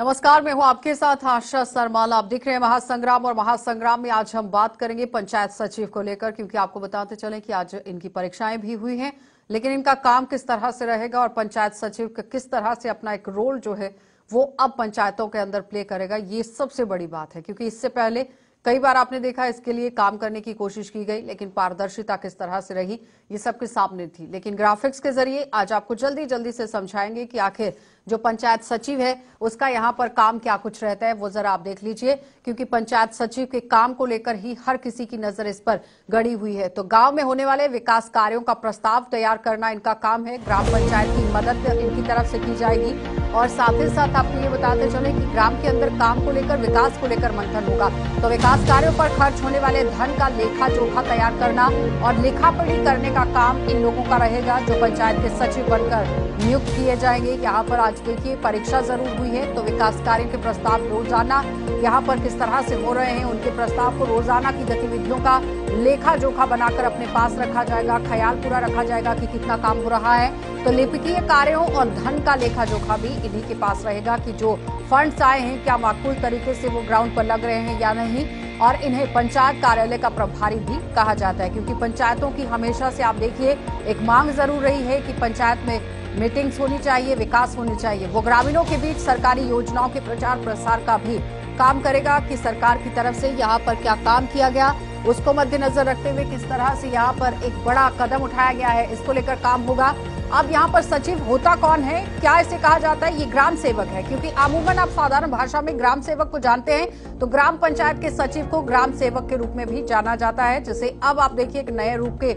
नमस्कार, मैं हूं आपके साथ आशा सरमाला। आप देख रहे हैं महासंग्राम, और महासंग्राम में आज हम बात करेंगे पंचायत सचिव को लेकर, क्योंकि आपको बताते चलें कि आज इनकी परीक्षाएं भी हुई हैं, लेकिन इनका काम किस तरह से रहेगा और पंचायत सचिव का किस तरह से अपना एक रोल जो है वो अब पंचायतों के अंदर प्ले करेगा, ये सबसे बड़ी बात है। क्योंकि इससे पहले कई बार आपने देखा इसके लिए काम करने की कोशिश की गई, लेकिन पारदर्शिता किस तरह से रही ये सबके सामने थी। लेकिन ग्राफिक्स के जरिए आज आपको जल्दी जल्दी से समझाएंगे कि आखिर जो पंचायत सचिव है उसका यहाँ पर काम क्या कुछ रहता है, वो जरा आप देख लीजिए। क्योंकि पंचायत सचिव के काम को लेकर ही हर किसी की नजर इस पर गड़ी हुई है। तो गांव में होने वाले विकास कार्यों का प्रस्ताव तैयार करना इनका काम है। ग्राम पंचायत की मदद इनकी तरफ से की जाएगी, और साथ ही साथ आपको ये बताते चले कि ग्राम के अंदर काम को लेकर, विकास को लेकर मंथन होगा। तो विकास कार्यों पर खर्च होने वाले धन का लेखा जोखा तैयार करना और लेखा पढ़ी करने का काम इन लोगों का रहेगा, जो पंचायत के सचिव बनकर नियुक्त किए जाएंगे। यहाँ पर आज देखिए परीक्षा जरूर हुई है, तो विकास कार्य के प्रस्ताव रोजाना यहाँ पर किस तरह से हो रहे हैं, उनके प्रस्ताव को रोजाना की गतिविधियों का लेखा जोखा बनाकर अपने पास रखा जाएगा। ख्याल पूरा रखा जाएगा कि कितना काम हो रहा है। तो लिपिकीय कार्यों और धन का लेखा जोखा भी इन्हीं के पास रहेगा कि जो फंड्स आए हैं क्या माकूल तरीके से वो ग्राउंड पर लग रहे हैं या नहीं। और इन्हें पंचायत कार्यालय का प्रभारी भी कहा जाता है, क्योंकि पंचायतों की हमेशा से आप देखिए एक मांग जरूर रही है कि पंचायत में मीटिंग्स होनी चाहिए, विकास होनी चाहिए। वो ग्रामीणों के बीच सरकारी योजनाओं के प्रचार प्रसार का भी काम करेगा कि सरकार की तरफ से यहाँ पर क्या काम किया गया, उसको मद्देनजर रखते हुए किस तरह से यहाँ पर एक बड़ा कदम उठाया गया है, इसको लेकर काम होगा। अब यहाँ पर सचिव होता कौन है, क्या इसे कहा जाता है? ये ग्राम सेवक है, क्योंकि अमूमन आप साधारण भाषा में ग्राम सेवक को जानते हैं, तो ग्राम पंचायत के सचिव को ग्राम सेवक के रूप में भी जाना जाता है, जिसे अब आप देखिए एक नए रूप के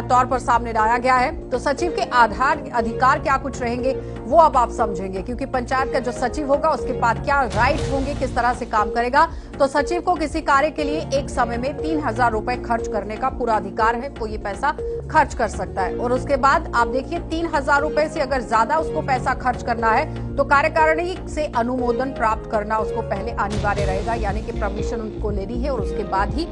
तौर पर सामने लाया गया है। तो सचिव के आधार अधिकार क्या कुछ रहेंगे वो अब आप समझेंगे, क्योंकि पंचायत का जो सचिव होगा उसके बाद क्या राइट होंगे, किस तरह से काम करेगा। तो सचिव को किसी कार्य के लिए एक समय में 3,000 रुपए खर्च करने का पूरा अधिकार है, वो ये पैसा खर्च कर सकता है। और उसके बाद आप देखिए 3,000 रुपए से अगर ज्यादा उसको पैसा खर्च करना है तो कार्यकारिणी से अनुमोदन प्राप्त करना उसको पहले अनिवार्य रहेगा, यानी कि परमिशन उनको लेनी है और उसके बाद ही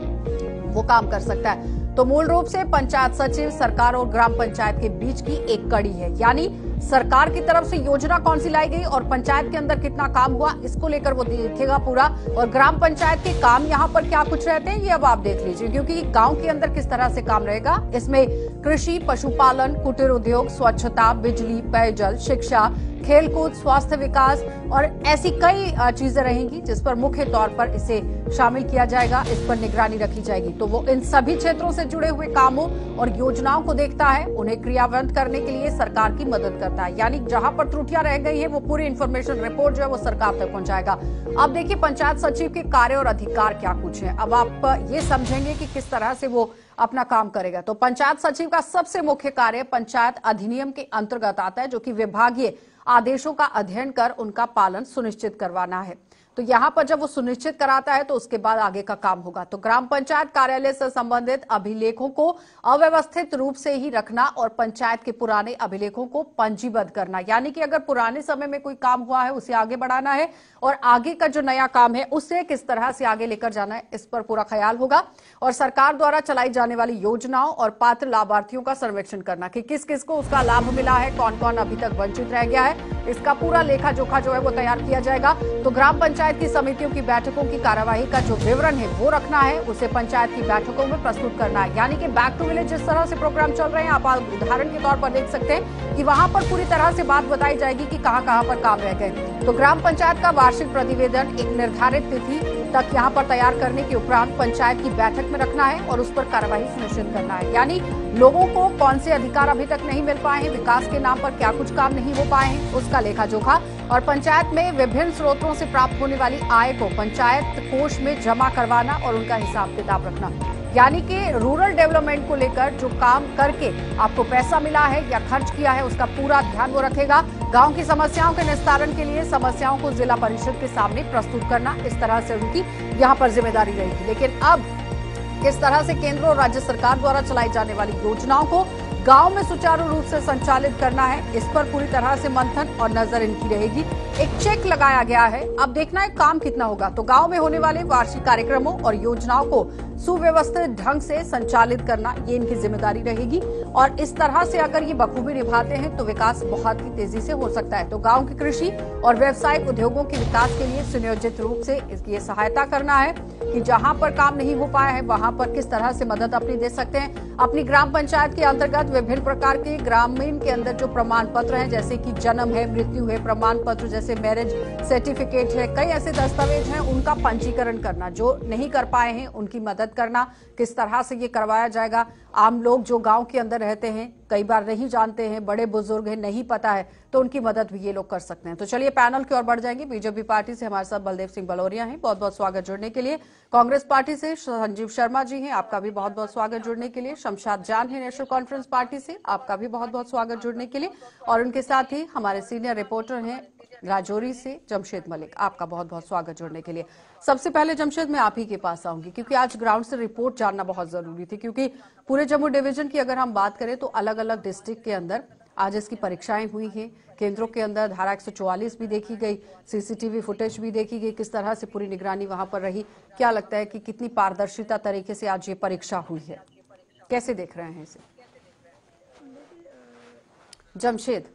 वो काम कर सकता है। तो मूल रूप से पंचायत सचिव सरकार और ग्राम पंचायत के बीच की एक कड़ी है, यानी सरकार की तरफ से योजना कौन सी लाई गई और पंचायत के अंदर कितना काम हुआ, इसको लेकर वो देखेगा पूरा। और ग्राम पंचायत के काम यहाँ पर क्या कुछ रहते हैं ये अब आप देख लीजिए, क्योंकि गांव के अंदर किस तरह से काम रहेगा। इसमें कृषि, पशुपालन, कुटीर उद्योग, स्वच्छता, बिजली, पेयजल, शिक्षा, खेलकूद, स्वास्थ्य विकास और ऐसी कई चीजें रहेंगी जिस पर मुख्य तौर पर इसे शामिल किया जाएगा, इस पर निगरानी रखी जाएगी। तो वो इन सभी क्षेत्रों से जुड़े हुए कामों और योजनाओं को देखता है, उन्हें क्रियान्वित करने के लिए सरकार की मदद करता है, यानी जहां पर त्रुटियां रह गई है वो पूरी इन्फॉर्मेशन रिपोर्ट जो है वो सरकार तक पहुंचाएगा। अब देखिए पंचायत सचिव के कार्य और अधिकार क्या कुछ है, अब आप ये समझेंगे कि किस तरह से वो अपना काम करेगा। तो पंचायत सचिव का सबसे मुख्य कार्य पंचायत अधिनियम के अंतर्गत आता है, जो कि विभागीय आदेशों का अध्ययन कर उनका पालन सुनिश्चित करवाना है। तो यहाँ पर जब वो सुनिश्चित कराता है तो उसके बाद आगे का काम होगा। तो ग्राम पंचायत कार्यालय से संबंधित अभिलेखों को अव्यवस्थित रूप से ही रखना और पंचायत के पुराने अभिलेखों को पंजीबद्ध करना, यानी कि अगर पुराने समय में कोई काम हुआ है उसे आगे बढ़ाना है और आगे का जो नया काम है उसे किस तरह से आगे लेकर जाना है, इस पर पूरा ख्याल होगा। और सरकार द्वारा चलाई जाने वाली योजनाओं और पात्र लाभार्थियों का सर्वेक्षण करना कि किस किस को उसका लाभ मिला है, कौन कौन अभी तक वंचित रह गया है, इसका पूरा लेखा जोखा जो है वो तैयार किया जाएगा। तो ग्राम पंचायत की समितियों की बैठकों की कार्यवाही का जो विवरण है वो रखना है, उसे पंचायत की बैठकों में प्रस्तुत करना है, यानी कि बैक टू विलेज जिस तरह से प्रोग्राम चल रहे हैं आप उदाहरण के तौर पर देख सकते हैं कि वहां पर पूरी तरह से बात बताई जाएगी कि कहां कहां पर काम रह गए। तो ग्राम पंचायत का वार्षिक प्रतिवेदन एक निर्धारित तिथि तक यहाँ पर तैयार करने के उपरांत पंचायत की बैठक में रखना है और उस पर कार्यवाही सुनिश्चित करना है, यानी लोगों को कौन से अधिकार अभी तक नहीं मिल पाए हैं, विकास के नाम पर क्या कुछ काम नहीं हो पाए हैं, उसका लेखा जोखा। और पंचायत में विभिन्न स्रोतों से प्राप्त होने वाली आय को पंचायत कोष में जमा करवाना और उनका हिसाब किताब रखना, यानी कि रूरल डेवलपमेंट को लेकर जो काम करके आपको पैसा मिला है या खर्च किया है उसका पूरा ध्यान वो रखेगा। गांव की समस्याओं के निस्तारण के लिए समस्याओं को जिला परिषद के सामने प्रस्तुत करना, इस तरह से उनकी यहाँ पर जिम्मेदारी रहेगी। लेकिन अब किस तरह से केंद्र और राज्य सरकार द्वारा चलाई जाने वाली योजनाओं को गांव में सुचारू रूप से संचालित करना है, इस पर पूरी तरह से मंथन और नजर इनकी रहेगी। एक चेक लगाया गया है, अब देखना है काम कितना होगा। तो गांव में होने वाले वार्षिक कार्यक्रमों और योजनाओं को सुव्यवस्थित ढंग से संचालित करना, ये इनकी जिम्मेदारी रहेगी। और इस तरह से अगर ये बखूबी निभाते हैं तो विकास बहुत ही तेजी से हो सकता है। तो गांव की कृषि और व्यावसायिक उद्योगों के विकास के लिए सुनियोजित रूप से इसकी सहायता करना है कि जहां पर काम नहीं हो पाया है वहां पर किस तरह से मदद अपनी दे सकते हैं। अपनी ग्राम पंचायत के अंतर्गत विभिन्न प्रकार के ग्रामीण के अंदर जो प्रमाण पत्र हैं, जैसे कि जन्म है, मृत्यु है, प्रमाण पत्र जैसे मैरिज सर्टिफिकेट है, कई ऐसे दस्तावेज हैं, उनका पंजीकरण करना, जो नहीं कर पाए हैं उनकी मदद करना, किस तरह से ये करवाया जाएगा। आम लोग जो गांव के अंदर रहते हैं कई बार नहीं जानते हैं, बड़े बुजुर्ग हैं, नहीं पता है, तो उनकी मदद भी ये लोग कर सकते हैं। तो चलिए पैनल की ओर बढ़ जाएंगे। बीजेपी पार्टी से हमारे साथ बलदेव सिंह बलौरिया हैं, बहुत बहुत स्वागत जुड़ने के लिए। कांग्रेस पार्टी से संजीव शर्मा जी हैं, आपका भी बहुत बहुत स्वागत जुड़ने के लिए। शमशाद जान है नेशनल कॉन्फ्रेंस पार्टी से, आपका भी बहुत बहुत स्वागत जुड़ने के लिए। और उनके साथ ही हमारे सीनियर रिपोर्टर हैं राजौरी से जमशेद मलिक, आपका बहुत बहुत स्वागत जुड़ने के लिए। सबसे पहले जमशेद, मैं आप ही के पास आऊंगी क्योंकि आज ग्राउंड से रिपोर्ट जानना बहुत जरूरी थी, क्योंकि पूरे जम्मू डिवीजन की अगर हम बात करें तो अलग अलग डिस्ट्रिक्ट के अंदर आज इसकी परीक्षाएं हुई हैं। केंद्रों के अंदर धारा 144 भी देखी गई, सीसीटीवी फुटेज भी देखी गई, किस तरह से पूरी निगरानी वहां पर रही। क्या लगता है कि कितनी पारदर्शिता तरीके से आज ये परीक्षा हुई है, कैसे देख रहे हैं इसे? जमशेद,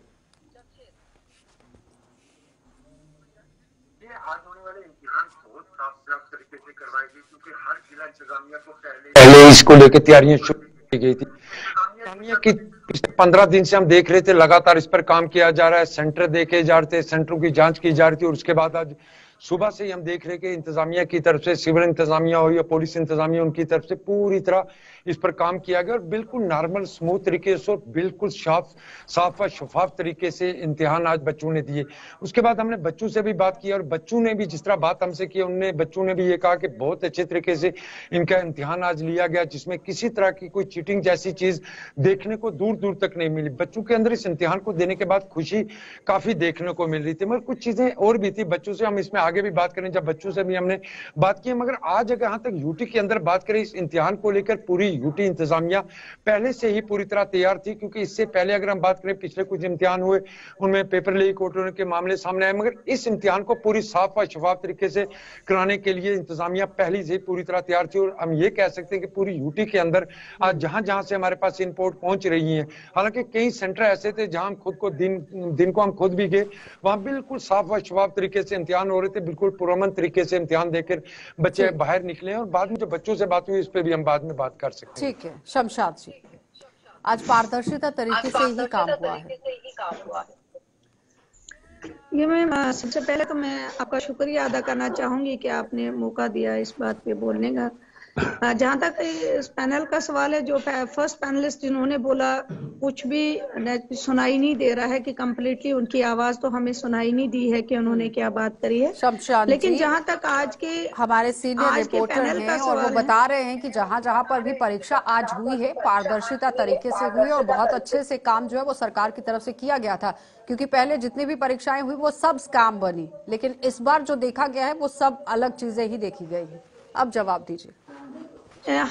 आज होने वाले इम्तिहान बहुत साफ तरीके से करवाई गई, क्योंकि हर जिला इंतजामिया को पहले इसको लेकर तैयारियां शुरू की गई थी। इंतजामिया की पिछले 15 दिन से हम देख रहे थे, लगातार इस पर काम किया जा रहा है, सेंटर देखे जा रहे थे, सेंटरों की जांच की जा रही थी। और उसके बाद आज सुबह से ही हम देख रहे कि इंतजामिया की तरफ से, सिविल इंतजामिया हो या पुलिस इंतजामिया, उनकी तरफ से पूरी तरह इस पर काम किया गया और बिल्कुल नॉर्मल स्मूथ तरीके से, बिल्कुल साफ व शफाफ तरीके से इम्तिहान आज बच्चों ने दिए। उसके बाद हमने बच्चों से भी बात की और बच्चों ने भी जिस तरह बात हमसे की, उनने बच्चों ने भी ये कहा कि बहुत अच्छे तरीके से इनका इम्तिहान आज लिया गया, जिसमें किसी तरह की कोई चीटिंग जैसी चीज देखने को दूर दूर तक नहीं मिली। बच्चों के अंदर इस इम्तिहान को देने के बाद खुशी काफी देखने को मिल रही थी, मगर कुछ चीजें और भी थी बच्चों से, हम इसमें आगे भी बात करें, जब बच्चों से भी हमने बात की। मगर आज अगर यहाँ तक यूटी के अंदर बात करें, इस इम्तिहान को लेकर पूरी यूटी इंतजामिया पहले से ही पूरी तरह तैयार थी, क्योंकि इससे पहले अगर हम बात करें, पिछले कुछ इम्तिहान हुए उनमें पेपर लीक होने के मामले सामने आए, मगर इस इम्तिहान को पूरी साफ व शफाफ तरीके से कराने के लिए इंतजामिया पहले से पूरी तरह तैयार थी। और हम ये कह सकते हैं कि पूरी यूटी के अंदर आज जहां जहां से हमारे पास इनपुट पहुंच रही है, हालांकि कई सेंटर ऐसे थे जहां हम खुद को दिन को हम खुद भी गए, वहां बिल्कुल साफ व शफाफ तरीके से इम्तिहान हो रहे थे, बिल्कुल पुरअमन तरीके से इम्तिहान देकर बच्चे बाहर निकले। और बाद में जो बच्चों से बात हुई, इस पे भी हम बाद में बात कर सकते हैं। ठीक है शमशाद जी, आज पारदर्शिता तरीके से ही काम हुआ है। ये मैं सबसे पहले तो मैं आपका शुक्रिया अदा करना चाहूंगी कि आपने मौका दिया इस बात पे बोलने का। जहां तक इस पैनल का सवाल है, जो फर्स्ट पैनलिस्ट जिन्होंने बोला कुछ भी सुनाई नहीं दे रहा है, कि कंप्लीटली उनकी आवाज तो हमें सुनाई नहीं दी है कि उन्होंने क्या बात करी है। लेकिन जहां तक आज के हमारे सीनियर रिपोर्टर हैं और वो बता रहे हैं कि जहां जहां पर भी परीक्षा आज हुई है पारदर्शिता तरीके से हुई और बहुत अच्छे से काम जो है वो सरकार की तरफ से किया गया था, क्योंकि पहले जितनी भी परीक्षाएं हुई वो सब स्कैम बनी, लेकिन इस बार जो देखा गया है वो सब अलग चीजें ही देखी गई है। अब जवाब दीजिए।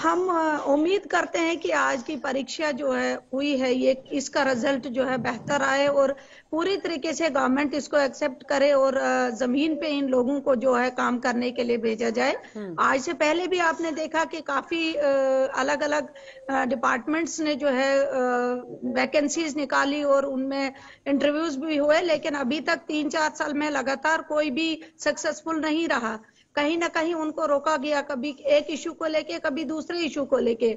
हम उम्मीद करते हैं कि आज की परीक्षा जो है हुई है, ये इसका रिजल्ट जो है बेहतर आए और पूरी तरीके से गवर्नमेंट इसको एक्सेप्ट करे और जमीन पे इन लोगों को जो है काम करने के लिए भेजा जाए। आज से पहले भी आपने देखा कि काफी अलग अलग डिपार्टमेंट्स ने जो है वैकेंसीज निकाली और उनमें इंटरव्यूज भी हुए, लेकिन अभी तक 3-4 साल में लगातार कोई भी सक्सेसफुल नहीं रहा। कहीं ना कहीं उनको रोका गया, कभी एक इशू को लेके, कभी दूसरे इशू को लेके।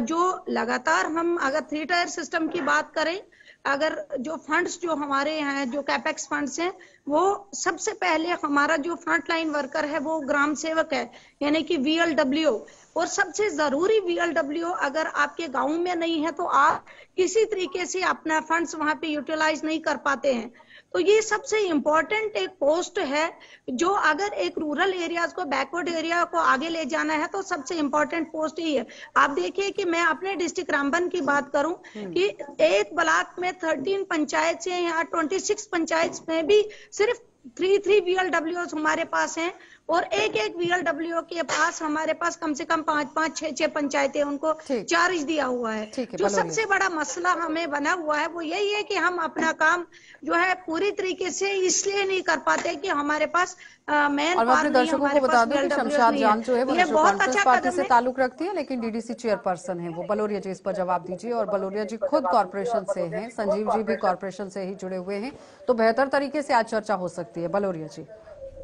जो लगातार हम अगर 3 टायर सिस्टम की बात करें, अगर जो फंड्स जो हमारे हैं, जो कैपेक्स फंड्स हैं, वो सबसे पहले हमारा जो फ्रंट लाइन वर्कर है वो ग्राम सेवक है, यानी कि VLW। और सबसे जरूरी VLW अगर आपके गांव में नहीं है तो आप किसी तरीके से अपना फंड्स वहां पे यूटिलाइज नहीं कर पाते हैं। तो ये सबसे इम्पोर्टेंट एक पोस्ट है, जो अगर एक रूरल एरियाज को, बैकवर्ड एरिया को आगे ले जाना है तो सबसे इम्पोर्टेंट पोस्ट ही है। आप देखिए कि मैं अपने डिस्ट्रिक्ट रामबन की बात करूं कि एक ब्लॉक में 13 पंचायत से यहाँ 26 पंचायत में भी सिर्फ 3 VLWs हमारे पास हैं और एक एक VLWO के पास हमारे पास कम से कम 5-5, 6-6 पंचायतें उनको चार्ज दिया हुआ है। जो सबसे बड़ा मसला हमें बना हुआ है वो यही है कि हम अपना काम जो है पूरी तरीके से इसलिए नहीं कर पाते कि हमारे पास मैन और मैं अपने दर्शकों को बता दूं कि शमशाद जान जो है वो नेशनल कॉन्फ्रेंस पार्टी से ताल्लुक रखती है, लेकिन DDC चेयरपर्सन है वो। बलोरिया जी, इस पर जवाब दीजिए। और बलोरिया जी खुद कॉर्पोरेशन से हैं, संजीव जी भी कॉर्पोरेशन से ही जुड़े हुए हैं, तो बेहतर तरीके से आज चर्चा हो सकती है। बलोरिया जी।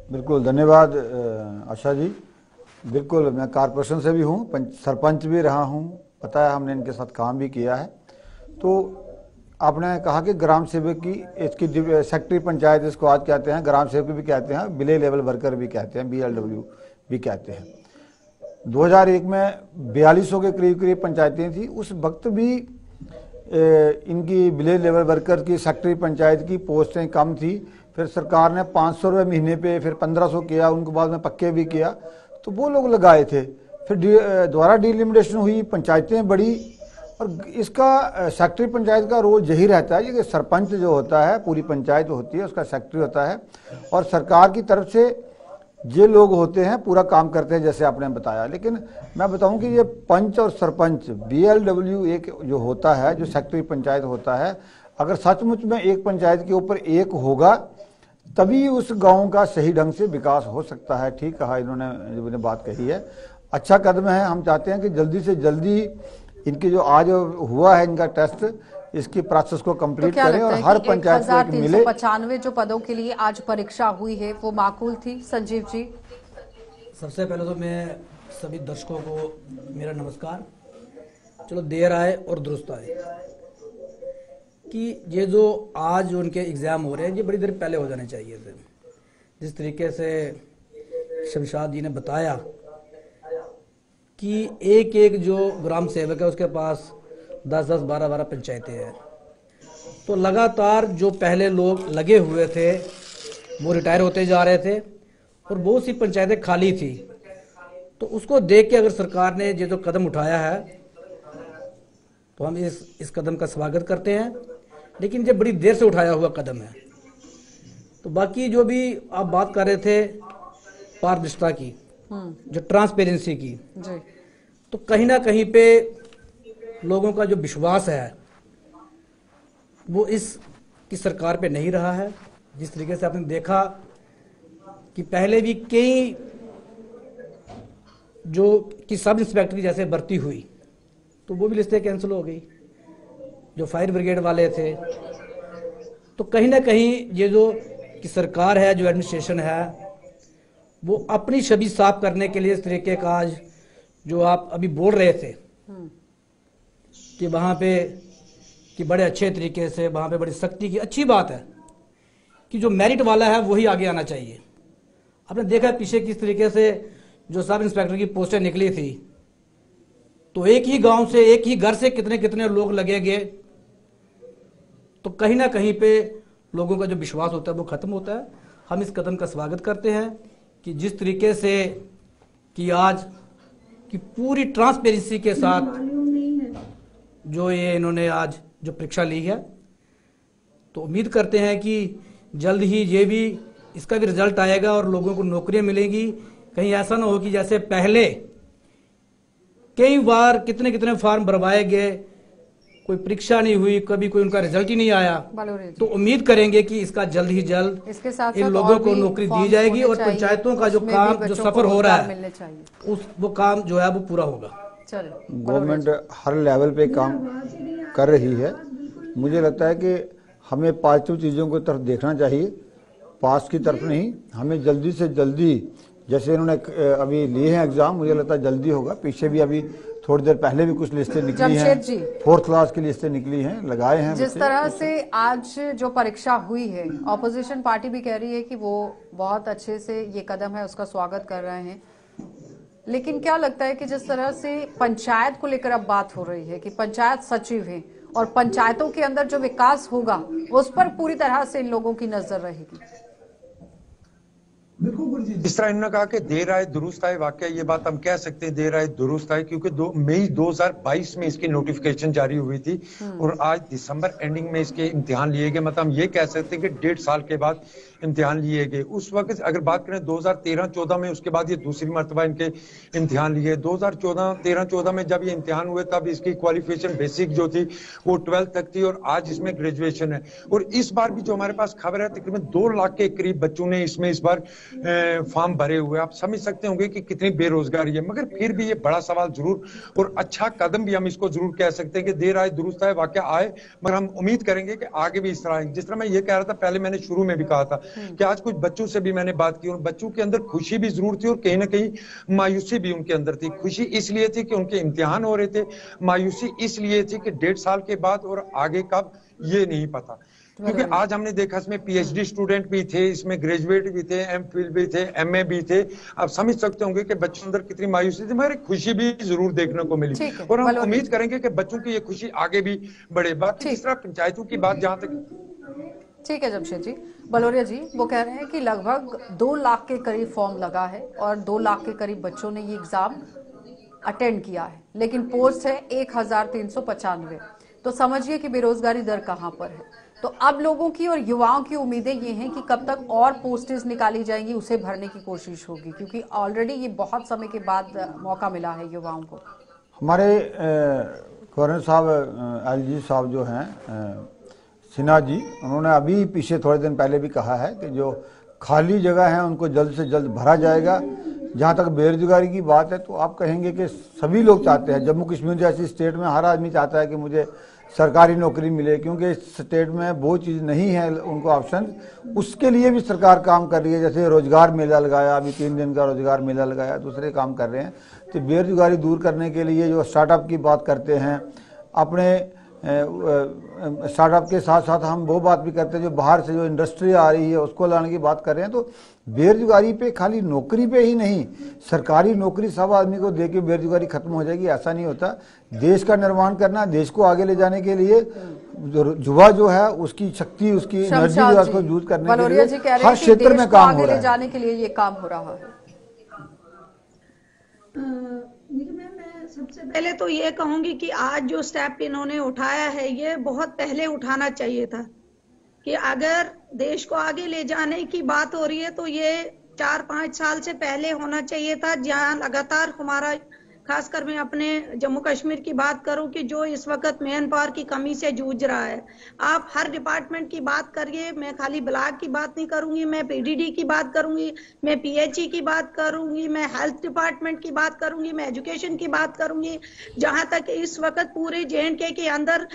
बिल्कुल, धन्यवाद आशा जी। बिल्कुल, मैं कॉर्पोरेशन से भी हूँ, सरपंच भी रहा हूँ, पता है हमने इनके साथ काम भी किया है। तो आपने कहा कि ग्राम सेवक की इसकी सेक्रेटरी पंचायत इसको आज कहते हैं, ग्राम सेवक भी कहते हैं, विलेज लेवल वर्कर भी कहते हैं, BLW भी कहते हैं। 2001 में 4200 के करीब पंचायतें थी। उस वक्त भी इनकी विलेज लेवल वर्कर की सेक्रेटरी पंचायत की पोस्टें कम थी। फिर सरकार ने 500 रुपये महीने पे, फिर 1500 किया, उनको बाद में पक्के भी किया, तो वो लोग लगाए थे। फिर दोबारा डिलिमिटेशन हुई, पंचायतें बढ़ी। और इसका सेक्रेटरी पंचायत का रोल यही रहता है कि सरपंच जो होता है, पूरी पंचायत होती है, उसका सेक्रेटरी होता है, और सरकार की तरफ से ये लोग होते हैं, पूरा काम करते हैं जैसे आपने बताया। लेकिन मैं बताऊं कि ये पंच और सरपंच BLW एक जो होता है, जो सेक्रेटरी पंचायत होता है, अगर सचमुच में एक पंचायत के ऊपर एक होगा तभी उस गांव का सही ढंग से विकास हो सकता है। ठीक कहा इन्होंने बात कही है, अच्छा कदम है। हम चाहते हैं कि जल्दी से जल्दी इनकी जो आज हुआ है इनका टेस्ट, इसकी प्रोसेस को कंप्लीट करें और हर पंचायत को एक मिले। 1395 जो पदों के लिए आज परीक्षा हुई है वो माकूल थी। संजीव जी, सबसे पहले तो मैं सभी दर्शकों को मेरा नमस्कार। चलो देर आए और दुरुस्त आए कि ये जो आज उनके एग्ज़ाम हो रहे हैं ये बड़ी देर पहले हो जाने चाहिए थे। जिस तरीके से शमशाद जी ने बताया कि एक एक जो ग्राम सेवक है उसके पास 10-10, 12-12 पंचायतें हैं, तो लगातार जो पहले लोग लगे हुए थे वो रिटायर होते जा रहे थे और बहुत सी पंचायतें खाली थी। तो उसको देख के अगर सरकार ने ये जो कदम उठाया है तो हम इस कदम का स्वागत करते हैं, लेकिन ये बड़ी देर से उठाया हुआ कदम है। तो बाकी जो भी आप बात कर रहे थे पारदर्शिता की, जो ट्रांसपेरेंसी की जी, तो कहीं ना कहीं पे लोगों का जो विश्वास है वो की सरकार पे नहीं रहा है। जिस तरीके से आपने देखा कि पहले भी कई जो कि सब इंस्पेक्टर की जैसे भर्ती हुई तो वो भी लिस्टें कैंसिल हो गई, जो फायर ब्रिगेड वाले थे। तो कहीं ना कहीं ये जो कि सरकार है, जो एडमिनिस्ट्रेशन है, वो अपनी छवि साफ करने के लिए इस तरीके का आज जो आप अभी बोल रहे थे कि वहाँ पे कि बड़े अच्छे तरीके से वहाँ पे बड़ी सख्ती की, अच्छी बात है कि जो मेरिट वाला है वही आगे आना चाहिए। आपने देखा पीछे किस तरीके से जो सब इंस्पेक्टर की पोस्टें निकली थी, तो एक ही गांव से, एक ही घर से कितने कितने लोग लगे गए। तो कहीं ना कहीं पे लोगों का जो विश्वास होता है वो खत्म होता है। हम इस कदम का स्वागत करते हैं कि जिस तरीके से कि आज की पूरी ट्रांसपेरेंसी के साथ जो ये इन्होंने आज जो परीक्षा ली है, तो उम्मीद करते हैं कि जल्द ही ये भी इसका भी रिजल्ट आएगा और लोगों को नौकरियां मिलेंगी। कहीं ऐसा ना हो कि जैसे पहले कई बार कितने कितने फॉर्म भरवाए गए, कोई परीक्षा नहीं हुई, कभी कोई उनका रिजल्ट ही नहीं आया। तो उम्मीद करेंगे कि इसका जल्द ही जल्द इसके साथ इन लोगों को नौकरी दी जाएगी और पंचायतों का जो काम जो सफर हो रहा है वो काम जो है वो पूरा होगा। गवर्नमेंट हर लेवल पे काम कर रही है। मुझे लगता है कि हमें पॉजिटिव चीज़ों की तरफ देखना चाहिए, पास की तरफ नहीं। हमें जल्दी से जल्दी, जैसे इन्होंने अभी लिए हैं एग्जाम, मुझे लगता है जल्दी होगा। पीछे भी अभी थोड़ी देर पहले भी कुछ लिस्टें निकली हैं, 4th क्लास की लिस्टें निकली हैं, लगाए हैं। जिस तरह से आज जो परीक्षा हुई है, ऑपोजिशन पार्टी भी कह रही है कि वो बहुत अच्छे से ये कदम है उसका स्वागत कर रहे हैं, लेकिन क्या लगता है कि जिस तरह से पंचायत को लेकर अब बात हो रही है कि पंचायत सचिव हैं और पंचायतों के अंदर जो विकास होगा उस पर पूरी तरह से इन लोगों की नजर रहेगी? जिस तरह इन्होंने कहा कि देर आए दुरुस्त आए, वाकई ये बात हम कह सकते हैं, देर आए दुरुस्त आए, क्योंकि मई 2022 में इसकी नोटिफिकेशन जारी हुई थी और आज दिसंबर एंडिंग में इसके इम्तिहान लिए गए। मतलब हम ये कह सकते हैं कि 1.5 साल के बाद इम्तिहान लिए गए। उस वक्त अगर बात करें 2013-14 में, उसके बाद ये दूसरी मरतबा इनके इम्तिहान लिए। 2013-14 में जब ये इम्तिहान हुए तब इसकी क्वालिफिकेशन बेसिक जो थी वो 12th तक थी और आज इसमें ग्रेजुएशन है। और इस बार भी जो हमारे पास खबर है, तकरीबन 2 लाख के करीब बच्चों ने इसमें इस बार फॉर्म भरे हुए। आप समझ सकते होंगे कि कितनी बेरोजगारी है, मगर फिर भी ये बड़ा सवाल जरूर और अच्छा कदम भी हम इसको जरूर कह सकते हैं कि देर आए दुरुस्त आए, वाकया आए, मगर हम उम्मीद करेंगे कि आगे भी इस तरह आए। जिस तरह मैं ये कह रहा था पहले, मैंने शुरू में भी कहा था कि आज कुछ बच्चों से भी मैंने बात की और बच्चों के अंदर खुशी भी जरूर थी और कहीं ना कहीं मायूसी भी उनके अंदर थी। खुशी इसलिए थी कि उनके इम्तिहान हो रहे थे, मायूसी इसलिए थी कि 1.5 साल के बाद और आगे कब ये नहीं पता। क्योंकि आज हमने देखा इसमें पीएचडी स्टूडेंट भी थे, इसमें ग्रेजुएट भी थे, एमफिल भी थे, एमए भी थे। आप समझ सकते होंगे कि बच्चों अंदर कितनी मायूसी थी, मगर खुशी भी जरूर देखने को मिली और हम उम्मीद करेंगे कि बच्चों की ये खुशी आगे भी बढ़े। बाकी जिस तरह पंचायतों की बात जहां तक, ठीक है जमशेद जी, बलोरिया जी वो कह रहे हैं कि लगभग 2 लाख के करीब फॉर्म लगा है और 2 लाख के करीब बच्चों ने ये एग्जाम अटेंड किया है, लेकिन पोस्ट है 1395। तो समझिए कि बेरोजगारी दर कहां पर है। तो अब लोगों की और युवाओं की उम्मीदें ये हैं कि कब तक और पोस्टेज निकाली जाएंगी, उसे भरने की कोशिश होगी, क्योंकि ऑलरेडी ये बहुत समय के बाद मौका मिला है युवाओं को। हमारे गवर्नर साहब एलजी साहब जो हैं सिन्हा जी, उन्होंने अभी पीछे थोड़े दिन पहले भी कहा है कि जो खाली जगह है उनको जल्द से जल्द भरा जाएगा। जहाँ तक बेरोजगारी की बात है तो आप कहेंगे कि सभी लोग चाहते हैं, जम्मू कश्मीर जैसी स्टेट में हर आदमी चाहता है कि मुझे सरकारी नौकरी मिले, क्योंकि इस स्टेट में वो चीज़ नहीं है उनको ऑप्शन। उसके लिए भी सरकार काम कर रही है, जैसे रोजगार मेला लगाया, अभी 3 दिन का रोजगार मेला लगाया, दूसरे काम कर रहे हैं। तो बेरोजगारी दूर करने के लिए जो स्टार्टअप की बात करते हैं, अपने स्टार्टअप के साथ साथ हम वो बात भी करते हैं जो बाहर से जो इंडस्ट्री आ रही है उसको लाने की बात कर रहे हैं। तो बेरोजगारी पे खाली नौकरी पे ही नहीं, सरकारी नौकरी सब आदमी को दे के बेरोजगारी खत्म हो जाएगी, ऐसा नहीं होता। देश का निर्माण करना, देश को आगे ले जाने के लिए युवा जो है उसकी शक्ति, उसकी एनर्जी जो है उसको यूज करने के लिए हर क्षेत्र में काम हो रहा है, जाने के लिए ये काम हो रहा है। सबसे पहले तो ये कहूंगी कि आज जो स्टेप इन्होंने उठाया है ये बहुत पहले उठाना चाहिए था, कि अगर देश को आगे ले जाने की बात हो रही है तो ये 4-5 साल से पहले होना चाहिए था। जहां लगातार हमारा, खासकर मैं अपने जम्मू कश्मीर की बात करूं कि जो इस वक्त मैन पावर की कमी से जूझ रहा है। आप हर डिपार्टमेंट की बात करिए, मैं खाली ब्लॉक की बात नहीं करूंगी, मैं पीडीडी की बात करूंगी, मैं पीएचई की बात करूंगी, मैं हेल्थ डिपार्टमेंट की बात करूंगी, मैं एजुकेशन की बात करूंगी। जहां तक इस वक्त पूरे जेएंडके के अंदर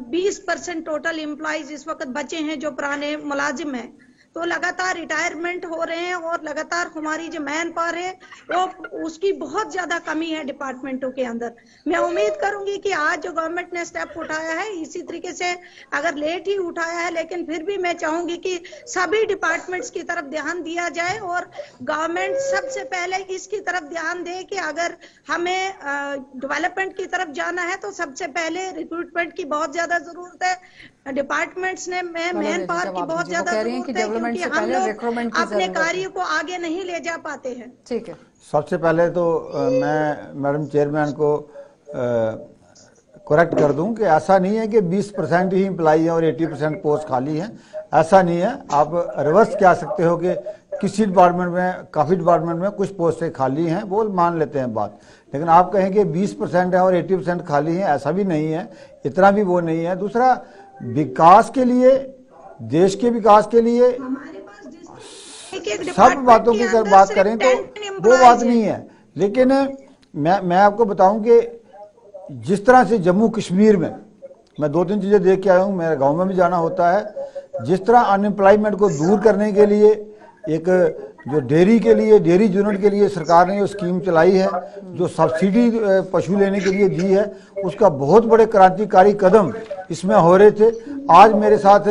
20% टोटल एम्प्लॉइज इस वक्त बचे हैं जो पुराने मुलाजिम हैं। तो लगातार रिटायरमेंट हो रहे हैं और लगातार हमारी जो मैन पावर है वो उसकी बहुत ज्यादा कमी है डिपार्टमेंटों के अंदर। मैं उम्मीद करूंगी कि आज जो गवर्नमेंट ने स्टेप उठाया है, इसी तरीके से अगर लेट ही उठाया है लेकिन फिर भी मैं चाहूंगी कि सभी डिपार्टमेंट्स की तरफ ध्यान दिया जाए और गवर्नमेंट सबसे पहले इसकी तरफ ध्यान दे कि अगर हमें डेवलपमेंट की तरफ जाना है तो सबसे पहले रिक्रूटमेंट की बहुत ज्यादा जरूरत है। डिपार्टमेंट्स ने मैन पावर की बहुत ज्यादा जरूरत है, क्योंकि हम लोग अपने कार्य को आगे नहीं ले जा पाते हैं। ठीक है, सबसे पहले तो मैं मैडम चेयरमैन को करेक्ट कर दूं कि ऐसा नहीं है कि 20% ही एम्प्लॉई है और 80% पोस्ट खाली है, ऐसा नहीं है। आप रिवर्स कह सकते हो कि किसी डिपार्टमेंट में, काफ़ी डिपार्टमेंट में कुछ पोस्टें खाली हैं, वो मान लेते हैं बात, लेकिन आप कहें कि 20% है और 80% खाली है, ऐसा भी नहीं है, इतना भी वो नहीं है। दूसरा, विकास के लिए, देश के विकास के लिए सब बातों की अगर बात करें तो वो बात नहीं है। लेकिन मैं आपको बताऊं कि जिस तरह से जम्मू कश्मीर में मैं 2-3 चीजें देख के आया हूं, मेरे गांव में भी जाना होता है। जिस तरह अनएम्प्लॉयमेंट को दूर करने के लिए एक जो डेयरी के लिए, डेयरी यूनिट के लिए सरकार ने जो स्कीम चलाई है, जो सब्सिडी पशु लेने के लिए दी है, उसका बहुत बड़े क्रांतिकारी कदम इसमें हो रहे थे। आज मेरे साथ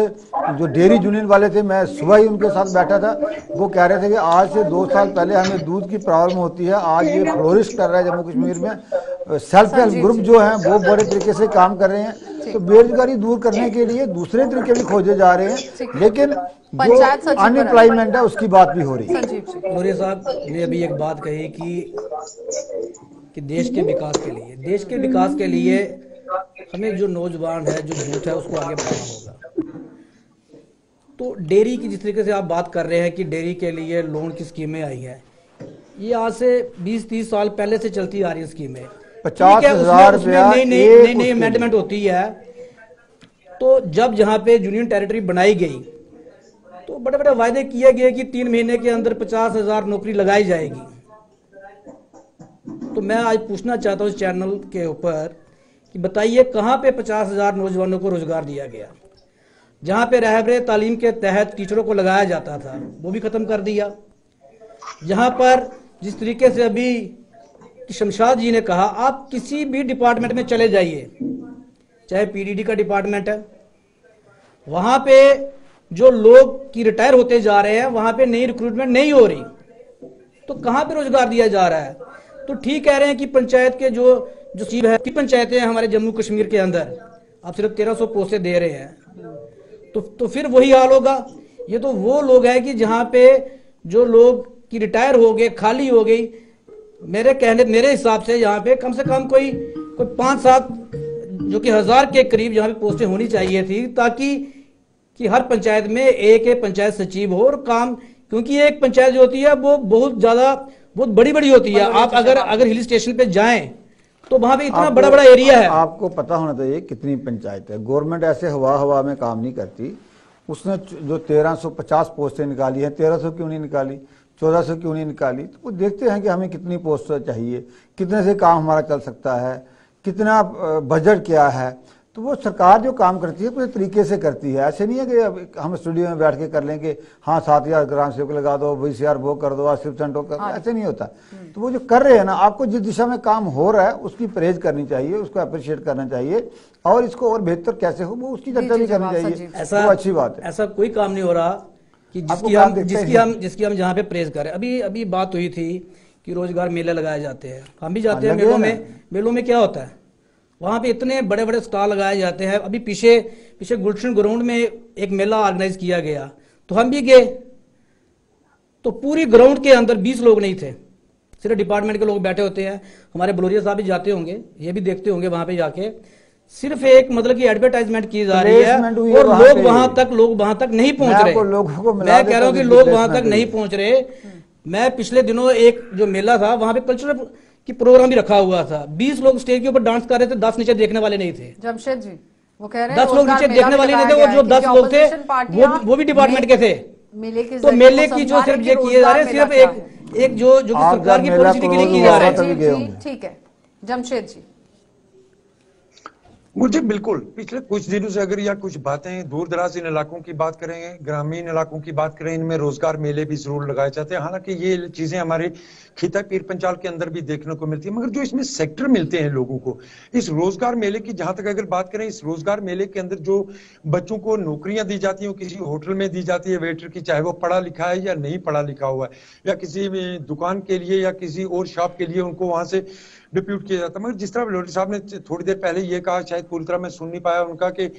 जो डेयरी यूनियन वाले थे, मैं सुबह ही उनके साथ बैठा था, वो कह रहे थे कि आज से 2 साल पहले हमें दूध की प्रॉब्लम होती है, आज ये फ्लोरिश कर रहा है जम्मू कश्मीर में। सेल्फ हेल्प ग्रुप जो है वो बड़े तरीके से काम कर रहे हैं। तो बेरोजगारी दूर करने के लिए दूसरे तरीके भी खोजे जा रहे हैं, लेकिन जो पंचायत सचिव पर अनएम्प्लॉयमेंट है उसकी बात भी हो रही है। संजीव जी, लोरिया साहब ने अभी एक बात कही कि देश के विकास के लिए हमें जो नौजवान है, जो यूथ है, उसको आगे बढ़ाना होगा। तो डेयरी की जिस तरीके से आप बात कर रहे हैं कि डेयरी के लिए लोन की स्कीमें आई हैं, ये आज से 20-30 साल पहले से चलती आ रही है स्कीमें। 50,000 रुपया नई अमेंडमेंट होती है। तो जब जहां पे यूनियन टेरिटरी बनाई गई तो बड़े बड़े वायदे किए गए कि 3 महीने के अंदर 50,000 नौकरी लगाई जाएगी। तो मैं आज पूछना चाहता हूँ इस चैनल के ऊपर कि बताइए कहां पे 50,000 नौजवानों को रोजगार दिया गया? जहां पे रहबरे तालीम के तहत टीचरों को लगाया जाता था वो भी खत्म कर दिया। जहां पर जिस तरीके से अभी शमशाद जी ने कहा, आप किसी भी डिपार्टमेंट में चले जाइए, चाहे पीडीडी का डिपार्टमेंट है, वहां पे जो लोग की रिटायर होते जा रहे हैं, वहां पे नई रिक्रूटमेंट नहीं हो रही। तो कहां पे रोजगार दिया जा रहा है? तो ठीक कह रहे हैं कि पंचायत के जो सीब है, पंचायतें हैं हमारे जम्मू कश्मीर के अंदर, आप सिर्फ 1300 पोस्टें दे रहे हैं, तो फिर वही हाल होगा। ये तो वो लोग हैं कि जहां पे जो लोग की रिटायर हो गए, खाली हो गई, मेरे हिसाब से यहाँ पे कम से कम कोई 5-7 जो कि 1000 के करीब यहाँ पे पोस्टें होनी चाहिए थी, ताकि कि हर पंचायत में एक पंचायत सचिव हो और काम, क्योंकि एक पंचायत जो होती है वो बहुत बड़ी होती है। आप अगर हिल स्टेशन पे जाएं तो वहां पे इतना बड़ा एरिया है। आपको पता होना चाहिए कितनी पंचायत है। गवर्नमेंट ऐसे हवा में काम नहीं करती। उसने जो 1350 पोस्टें निकाली है, 1300 क्यों नहीं निकाली, 1400 क्यों नहीं निकाली? तो वो देखते हैं कि हमें कितनी पोस्ट चाहिए, कितने से काम हमारा चल सकता है, कितना बजट क्या है। तो वो सरकार जो काम करती है पूरे तरीके से करती है। ऐसे नहीं है कि हम स्टूडियो में बैठ के कर लेंगे, हाँ 7000 ग्राम सेवक लगा दो, VCR वो कर दो, सिर्फ सेंटो कर दो, ऐसे नहीं होता। तो वो जो कर रहे हैं ना, आपको जिस दिशा में काम हो रहा है उसकी परहेज करनी चाहिए, उसको अप्रिशिएट करना चाहिए, और इसको और बेहतर कैसे हो वो उसकी चर्चा भी करनी चाहिए। ऐसा अच्छी बात है। ऐसा कोई काम नहीं हो रहा कि जिसकी हम जहाँ पे प्रेज करें। अभी बात हुई थी कि रोजगार मेले लगाए जाते हैं, हम भी जाते हैं मेलों में क्या होता है, वहां पे इतने बड़े बड़े स्टॉल लगाए जाते हैं। अभी पीछे गुलशन ग्राउंड में एक मेला ऑर्गेनाइज किया गया, तो हम भी गए, तो पूरी ग्राउंड के अंदर 20 लोग नहीं थे, सिर्फ डिपार्टमेंट के लोग बैठे होते हैं। हमारे बलोरिया साहब भी जाते होंगे, ये भी देखते होंगे, वहां पे जाके सिर्फ एक मतलब की एडवर्टाइजमेंट की जा रही है और लोग वहां तक नहीं पहुंच रहे। मैं कह रहा हूं कि लोग वहां तक नहीं पहुंच रहे। मैं पिछले दिनों एक जो मेला था वहां पे कल्चरल की प्रोग्राम भी रखा हुआ था, 20 लोग स्टेज के ऊपर डांस कर रहे थे, 10 नीचे देखने वाले नहीं थे। जमशेद जी वो कह रहे हैं 10 लोग नीचे देखने वाले नहीं थे, और जो 10 लोग थे वो भी डिपार्टमेंट के थे। तो मेले की जो सिर्फ ये किए जा रहे हैं, सिर्फ एक जो सरकार की पॉलिसी के लिए किए जा रहे हैं। ठीक है जमशेद जी। मुझे बिल्कुल पिछले कुछ दिनों से अगर या कुछ बातें दूर दराज इन इलाकों की बात करें, ग्रामीण इलाकों की बात करें, इनमें रोजगार मेले भी जरूर लगाए जाते हैं। हालांकि ये चीजें हमारे खिता पीर पंचाल के अंदर भी देखने को मिलती है, मगर जो इसमें सेक्टर मिलते हैं लोगों को इस रोजगार मेले की, जहां तक अगर बात करें, इस रोजगार मेले के अंदर जो बच्चों को नौकरियां दी जाती हैं, किसी होटल में दी जाती है वेटर की, चाहे वो पढ़ा लिखा है या नहीं पढ़ा लिखा हुआ है, या किसी दुकान के लिए या किसी और शॉप के लिए उनको वहां से डिप्यूट किया जाता है। मगर जिस तरह लोरी साहब ने थोड़ी देर पहले ये कहा, शायद पूरी तरह मैं सुन नहीं पाया उनका, कि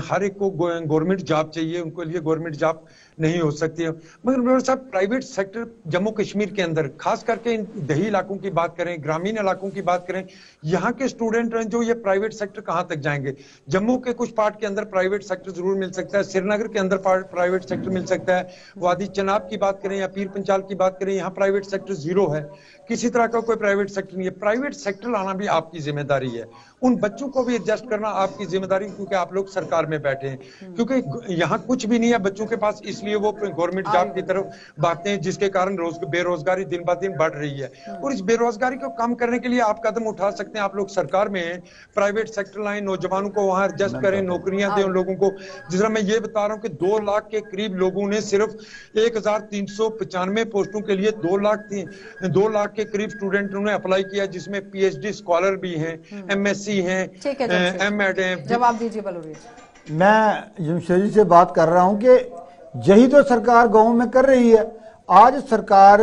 हर एक को गवर्नमेंट जॉब चाहिए, उनके लिए गवर्नमेंट जॉब नहीं हो सकती है। मगर लोरी साहब, प्राइवेट सेक्टर जम्मू कश्मीर के अंदर, खास करके इन दही इलाकों की बात करें, ग्रामीण इलाकों की बात करें, यहाँ के स्टूडेंट हैं जो ये प्राइवेट सेक्टर कहाँ तक जाएंगे? जम्मू के कुछ पार्ट के अंदर प्राइवेट सेक्टर जरूर मिल सकता है, श्रीनगर के अंदर प्राइवेट सेक्टर मिल सकता है, वादी चनाब की बात करें या पीर पंचाल की बात करें, यहाँ प्राइवेट सेक्टर जीरो है, किसी तरह का कोई प्राइवेट सेक्टर नहीं है। प्राइवेट सेक्टर लाना भी आपकी जिम्मेदारी है, उन बच्चों को भी एडजस्ट करना आपकी जिम्मेदारी, क्योंकि आप लोग सरकार में बैठे हैं, क्योंकि यहाँ कुछ भी नहीं है बच्चों के पास, इसलिए वो गवर्नमेंट जॉब की तरफ भागते हैं, जिसके कारण बेरोजगारी दिन ब दिन बढ़ रही है। और इस बेरोजगारी को कम करने के लिए आप कदम उठा सकते हैं, आप लोग सरकार में हैं, प्राइवेट सेक्टर लाएं, नौजवानों को वहां एडजस्ट करें, नौकरियां दें उन लोगों को। जिस तरह मैं ये बता रहा हूँ कि 2 लाख के करीब लोगों ने सिर्फ 1395 पोस्टों के लिए 2 लाख के करीब स्टूडेंट उन्होंने अप्लाई किया, जिसमें PhD स्कॉलर भी हैं, MSc हैं, M.Ed हैं। जवाब दीजिए बलोरी। मैं जमशेद जी से बात कर रहा हूं कि यही तो सरकार गांव में कर रही है। आज सरकार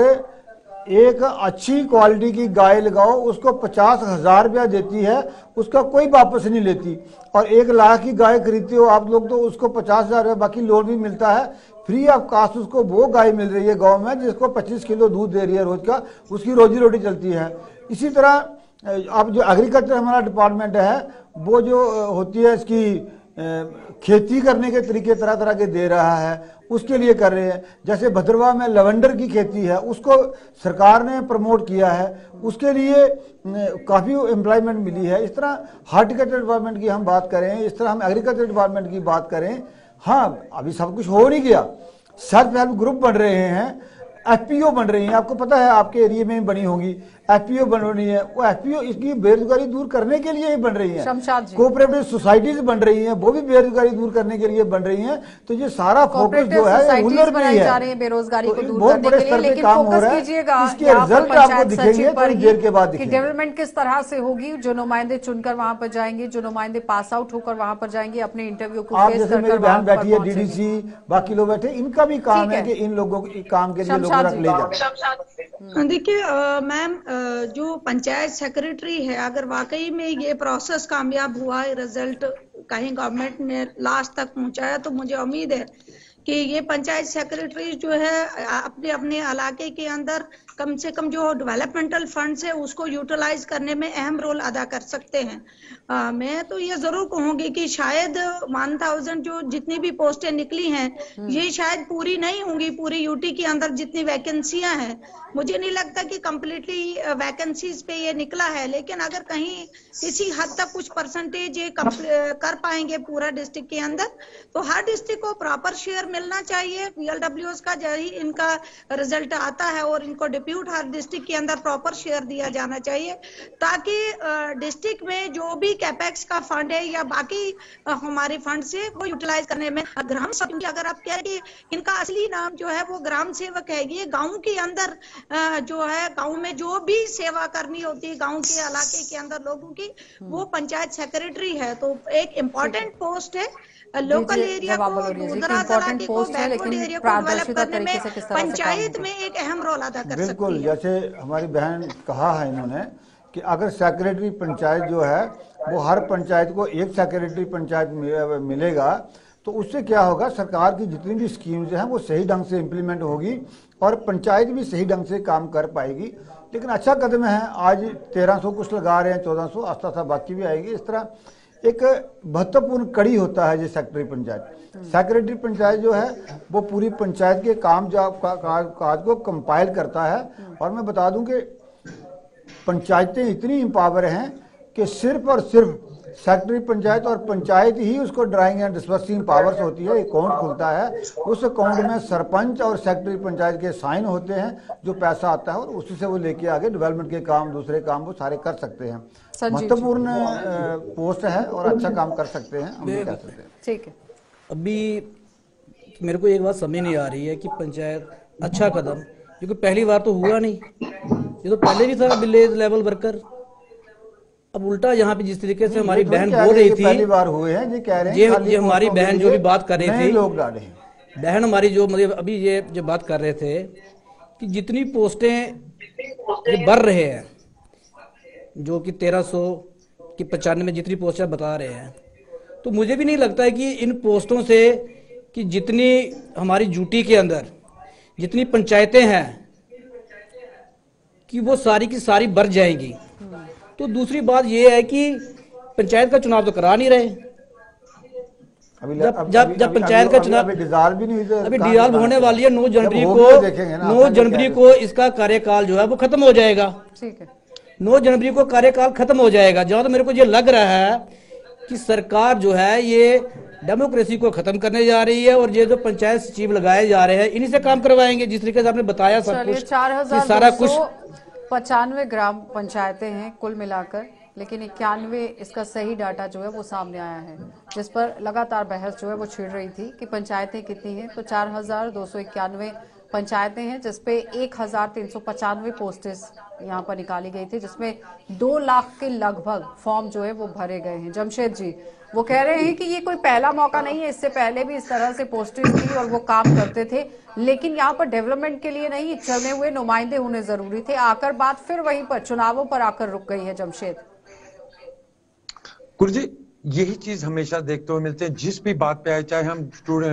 एक अच्छी क्वालिटी की गाय लगाओ, उसको 50,000 रुपया देती है, उसका कोई वापस नहीं लेती। और 1 लाख की गाय खरीदते हो आप लोग तो उसको 50,000 रुपया बाकी लोन भी मिलता है, फ्री ऑफ कास्ट उसको वो गाय मिल रही है गांव में जिसको 25 किलो दूध दे रही है रोज का, उसकी रोजी रोटी चलती है। इसी तरह अब जो एग्रीकल्चर हमारा डिपार्टमेंट है वो जो होती है इसकी खेती करने के तरीके तरह तरह के दे रहा है, उसके लिए कर रहे हैं। जैसे भद्रवाह में लवेंडर की खेती है, उसको सरकार ने प्रमोट किया है, उसके लिए काफ़ी एम्प्लॉयमेंट मिली है। इस तरह हार्टिकल्चर डिपार्टमेंट की हम बात करें, इस तरह हम एग्रीकल्चर डिपार्टमेंट की बात करें। हाँ, अभी सब कुछ हो नहीं गया, सेल्फ हेल्प ग्रुप बन रहे हैं, एफपीओ बन रही हैं, आपको पता है आपके एरिया में बनी होगी, एफपीओ बन रही है। वो एफपीओ इसकी बेरोजगारी दूर करने के लिए ही बन रही है। कोऑपरेटिव सोसाइटीज बन रही हैं, वो भी बेरोजगारी दूर करने के लिए बन रही हैं। तो ये सारा फोकस जो है रूरल पे है, बेरोजगारी को दूर बहुत करने बड़े के लिए। स्तर पे लेकिन काम हो फोकस रहा है, कीजिएगा इसके रिजल्ट आपको दिखेंगे थोड़ी देर के बाद दिखेंगे। डेवलपमेंट किस तरह से होगी, जो नुमाइंदे चुनकर वहां पर जाएंगे, जो नुमाइंदे पास आउट होकर वहां पर जाएंगे, अपने इंटरव्यू को आप फेस जैसे कर मेरी बहन बैठी है डीडीसी, बाकी लोग बैठे, इनका भी काम है कि इन लोगों के काम के लिए लोग रख ले जाए। देखिए मैम, जो पंचायत सेक्रेटरी है, अगर वाकई में ये प्रोसेस कामयाब हुआ है, रिजल्ट कहीं गवर्नमेंट ने लास्ट तक पहुंचाया, तो मुझे उम्मीद है कि ये पंचायत सेक्रेटरी जो है अपने अपने इलाके के अंदर कम से कम जो डेवलपमेंटल फंड्स है उसको यूटिलाइज करने में अहम रोल अदा कर सकते हैं। मैं तो ये जरूर कहूंगी कि शायद 1000 जो जितनी भी पोस्टें निकली हैं ये शायद पूरी नहीं होंगी। पूरी यूटी के अंदर जितनी वैकेंसियां हैं, मुझे नहीं लगता कि कंप्लीटली वैकेंसीज पे ये निकला है, लेकिन अगर कहीं किसी हद तक कुछ परसेंटेज ये कर पाएंगे पूरा डिस्ट्रिक्ट के अंदर, तो हर डिस्ट्रिक्ट को प्रॉपर शेयर मिलना चाहिए। पीएलडब्ल्यूएस का जब ही इनका रिजल्ट आता है और इनको डिप्यूट हर डिस्ट्रिक्ट के अंदर प्रॉपर शेयर दिया जाना चाहिए, ताकि डिस्ट्रिक्ट में जो भी कैपेक्स का फंड है या बाकी हमारे फंड से वो यूटिलाइज करने में ग्राम सेवक, अगर आप कह रहे कि इनका असली नाम जो है वो ग्राम सेवक है, ये गांव के अंदर जो है गांव में जो भी सेवा करनी होती है गांव के इलाके के अंदर लोगों की, वो पंचायत सेक्रेटरी है। तो एक इम्पोर्टेंट पोस्ट है, लोकल एरिया को, दूर-दराज इलाके को, बैकवर्ड एरिया को डेवलप करने में पंचायत में एक अहम रोल अदा कर सकती है। बिल्कुल, जैसे हमारी बहन कहा है इन्होंने कि अगर सेक्रेटरी पंचायत जो है वो हर पंचायत को एक सेक्रेटरी पंचायत मिलेगा, तो उससे क्या होगा, सरकार की जितनी भी स्कीम्स हैं वो सही ढंग से इम्प्लीमेंट होगी और पंचायत भी सही ढंग से काम कर पाएगी। लेकिन अच्छा कदम है, आज 1300 कुछ लगा रहे हैं, 1400 आस्ता आस्ता बाकी भी आएगी। इस तरह एक महत्वपूर्ण कड़ी होता है ये सेक्रेटरी पंचायत। सेक्रेटरी पंचायत जो है वो पूरी पंचायत के काम काज को कंपाइल करता है। और मैं बता दूं कि पंचायतें इतनी इम्पावर हैं कि सिर्फ और सिर्फ सेक्रेटरी पंचायत और पंचायत ही उसको ड्राइंग एंड डिस्बर्सिंग पावर्स होती है। अकाउंट खुलता है, उस अकाउंट में सरपंच और सेक्रेटरी पंचायत के साइन होते हैं, जो पैसा आता है और उसी से वो लेके आगे डेवलपमेंट के काम, दूसरे काम वो सारे कर सकते हैं। महत्वपूर्ण पोस्ट है और अच्छा काम कर सकते हैं, हम कह सकते हैं। ठीक है, अभी मेरे को एक बात समझ नहीं आ रही है कि पंचायत अच्छा कदम, क्योंकि पहली बार तो हुआ नहीं, ये तो पहले भी था विलेज लेवल वर्कर। अब उल्टा यहाँ पे जिस तरीके से हमारी बहन बोल रही थी, पहली बार हुए हैं ये कह रहे हैं, ये हमारी बहन जो भी बात कर रही थी, लोग डाले हैं बहन हमारी जो मतलब अभी ये जो बात कर रहे थे कि जितनी पोस्टें ये बढ़ रहे हैं, जो कि 1300 की 95 में जितनी पोस्टें बता रहे हैं, तो मुझे भी नहीं लगता है कि इन पोस्टों से कि जितनी हमारी यूटी के अंदर जितनी पंचायतें हैं कि वो सारी की सारी बढ़ जाएंगी। तो दूसरी बात ये है कि पंचायत का चुनाव तो करा नहीं रहे। जब पंचायत का चुनाव डिसॉल्व भी नहीं हुई, अभी डिसॉल्व होने वाली है 9 जनवरी को इसका कार्यकाल जो है वो खत्म हो जाएगा। ठीक है, 9 जनवरी को कार्यकाल खत्म हो जाएगा। जहां तो मेरे को ये लग रहा है कि सरकार जो है ये डेमोक्रेसी को खत्म करने जा रही है और ये जो पंचायत सचिव लगाए जा रहे हैं इन्हीं से काम करवाएंगे, जिस तरीके से आपने बताया सब कुछ। 4295 ग्राम पंचायतें हैं कुल मिलाकर, लेकिन 91 इसका सही डाटा जो है वो सामने आया है, जिस पर लगातार बहस जो है वो छिड़ रही थी कि पंचायतें कितनी हैं। तो 4291 पंचायतें हैं जिसपे 1395 पोस्टेस यहाँ पर निकाली गई थी, जिसमें 2 लाख के लगभग फॉर्म जो है वो भरे गए हैं। जमशेद जी, वो कह रहे हैं कि ये कोई पहला मौका नहीं है, इससे पहले भी इस तरह से पोस्टेस थी और वो काम करते थे, लेकिन यहाँ पर डेवलपमेंट के लिए नहीं, चुने हुए नुमाइंदे होने जरूरी थे। आकर बात फिर वहीं पर चुनावों पर आकर रुक गई है। जमशेद गुरुजी, यही चीज हमेशा देखते हुए मिलते हैं, जिस भी बात पे आए, चाहे हम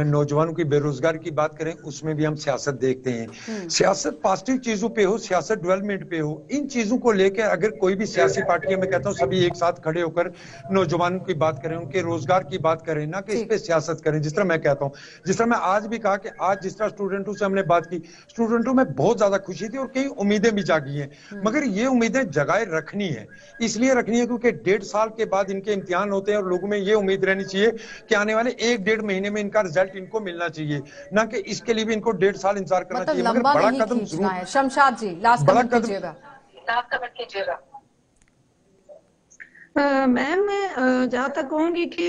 नौजवानों की बेरोजगार की बात करें, उसमें भी हम सियासत देखते हैं। सियासत पॉजिटिव चीजों पे हो, सियासत डेवलपमेंट पे हो, इन चीजों को लेकर अगर कोई भी सियासी पार्टी, मैं कहता हूं सभी एक साथ खड़े होकर नौजवानों की बात करें, उनके रोजगार की बात करें, ना कि इस पे सियासत करें। जिस तरह मैं कहता हूँ, जिस तरह मैं आज भी कहा कि आज जिस तरह स्टूडेंटों से हमने बात की, स्टूडेंटों में बहुत ज्यादा खुशी थी और कई उम्मीदें भी जागी हैं, मगर ये उम्मीदें जगाए रखनी है। इसलिए रखनी है क्योंकि 1.5 साल के बाद इनके इम्तिहान होते हैं और लोगों में ये उम्मीद रहनी चाहिए कि आने वाले 1-1.5 महीने में इनका रिजल्ट इनको मिलना चाहिए, ना कि इसके लिए भी इनको 1.5 साल इंतजार करना चाहिए। मगर बड़ा कदम जरूर है। शमशाद जी, लास्ट कमेंट कीजिएगा। मैम, मैं जहाँ तक कहूँगी कि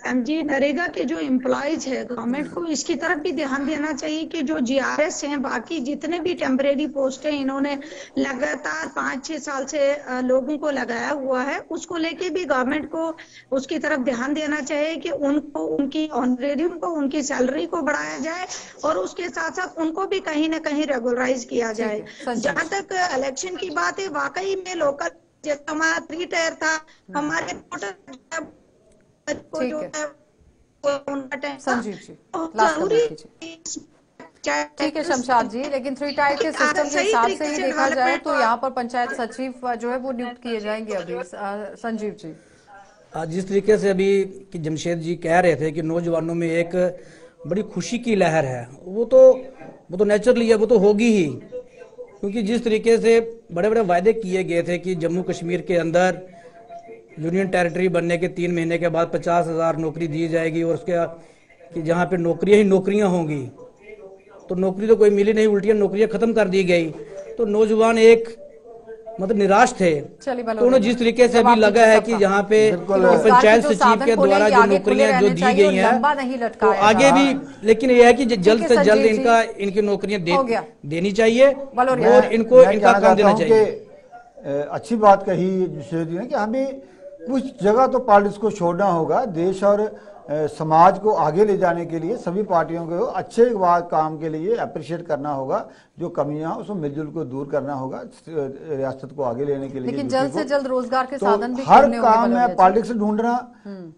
एमजी नरेगा के जो एम्प्लॉयज है, गवर्नमेंट को इसकी तरफ भी ध्यान देना चाहिए कि जो जीआरएस हैं, बाकी जितने भी टेम्परेरी पोस्ट हैं, इन्होंने लगातार 5-6 साल से लोगों को लगाया हुआ है, उसको लेके भी गवर्नमेंट को उसकी तरफ ध्यान देना चाहिए कि उनको उनकी ऑनरेरियम को, उनकी सैलरी को बढ़ाया जाए और उसके साथ साथ उनको भी कहीं ना कहीं रेगुलराइज किया जाए। जहाँ तक इलेक्शन की बात है, वाकई में लोकल हमारा 3 टायर था, हमारे ठीक है संजीव जी, लास्ट कमेंट कीजिए। ठीक है शमशाद जी, लेकिन 3 टायर के सिस्टम के हिसाब से ही देखा जाए तो यहाँ पर पंचायत सचिव जो है वो नियुक्त किए जाएंगे अभी। संजीव जी, जिस तरीके से अभी कि जमशेद जी कह रहे थे कि नौजवानों में एक बड़ी खुशी की लहर है, वो तो नेचुरली है, वो तो होगी ही, क्योंकि जिस तरीके से बड़े बड़े वायदे किए गए थे कि जम्मू कश्मीर के अंदर यूनियन टेरिटरी बनने के 3 महीने के बाद 50,000 नौकरी दी जाएगी और उसके कि जहाँ पे नौकरियां ही नौकरियां होंगी, तो नौकरी तो कोई मिली नहीं, उल्टियां नौकरियां खत्म कर दी गई। तो नौजवान एक मतलब निराश थे। तो उन्हें जिस तरीके से अभी लगा है कि यहाँ पे पंचायत सचिव के द्वारा जो नौकरियां जो दी गई हैं तो आगे भी, लेकिन यह है कि जल्द से जल्द इनकी नौकरियां देनी चाहिए और इनको इनका काम देना चाहिए। अच्छी बात कही जी ने कि हमें कुछ जगह तो पॉलिटिक्स को छोड़ना होगा। देश और समाज को आगे ले जाने के लिए सभी पार्टियों को अच्छे काम के लिए अप्रिशिएट करना होगा, जो कमियां उसको मिलजुल को दूर करना होगा रियासत को आगे लेने के लिए। लेकिन जल्द से जल्द रोजगार के तो साधन भी हर काम में पॉलिटिक्स ढूंढना।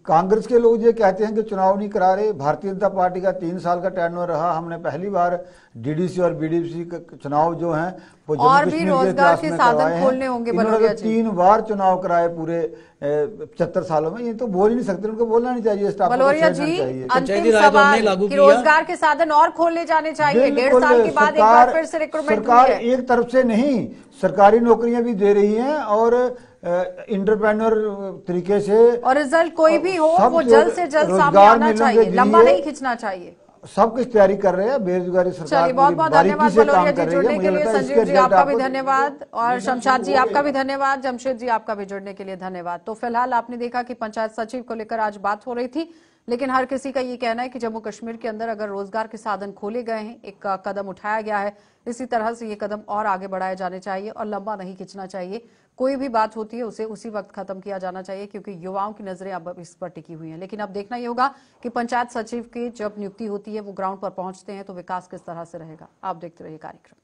कांग्रेस के लोग ये कहते हैं कि चुनाव नहीं करा रहे, भारतीय जनता पार्टी का 3 साल का टर्नओवर रहा, हमने पहली बार डीडीसी और बीडीसी चुनाव जो है वो और भी रोजगार के साधन खोलने होंगे। 3 बार चुनाव कराए पूरे 75 सालों में, ये तो बोल ही नहीं सकते, उनको बोलना नहीं चाहिए। बलौरिया जी, अंतिम सवाल कि रोजगार के साधन और खोलने जाने चाहिए। 1.5 साल के बाद एक बार फिर से रिक्रूटमेंट सरकार एक तरफ से नहीं, सरकारी नौकरियां भी दे रही हैं और इंटरप्रेन्योर तरीके से, और रिजल्ट कोई भी हो वो जल्द से जल्द सामने आना चाहिए, लंबा नहीं खिंचना चाहिए। सब कुछ तैयारी कर रहे हैं, बेरोजगारी सरकार बहुत बहुत धन्यवाद बलौरिया जी जुड़ने के लिए। संजीव जी आपका भी धन्यवाद और शमशाद जी आपका भी धन्यवाद, जमशेद जी आपका भी जुड़ने के लिए धन्यवाद। तो फिलहाल आपने देखा कि पंचायत सचिव को लेकर आज बात हो रही थी, लेकिन हर किसी का ये कहना है कि जम्मू कश्मीर के अंदर अगर रोजगार के साधन खोले गए हैं, एक कदम उठाया गया है, इसी तरह से ये कदम और आगे बढ़ाए जाने चाहिए और लंबा नहीं खींचना चाहिए। कोई भी बात होती है उसे उसी वक्त खत्म किया जाना चाहिए, क्योंकि युवाओं की नजरें अब इस पर टिकी हुई हैं। लेकिन अब देखना ये होगा कि पंचायत सचिव की जब नियुक्ति होती है वो ग्राउंड पर पहुंचते हैं तो विकास किस तरह से रहेगा। आप देखते रहिए कार्यक्रम।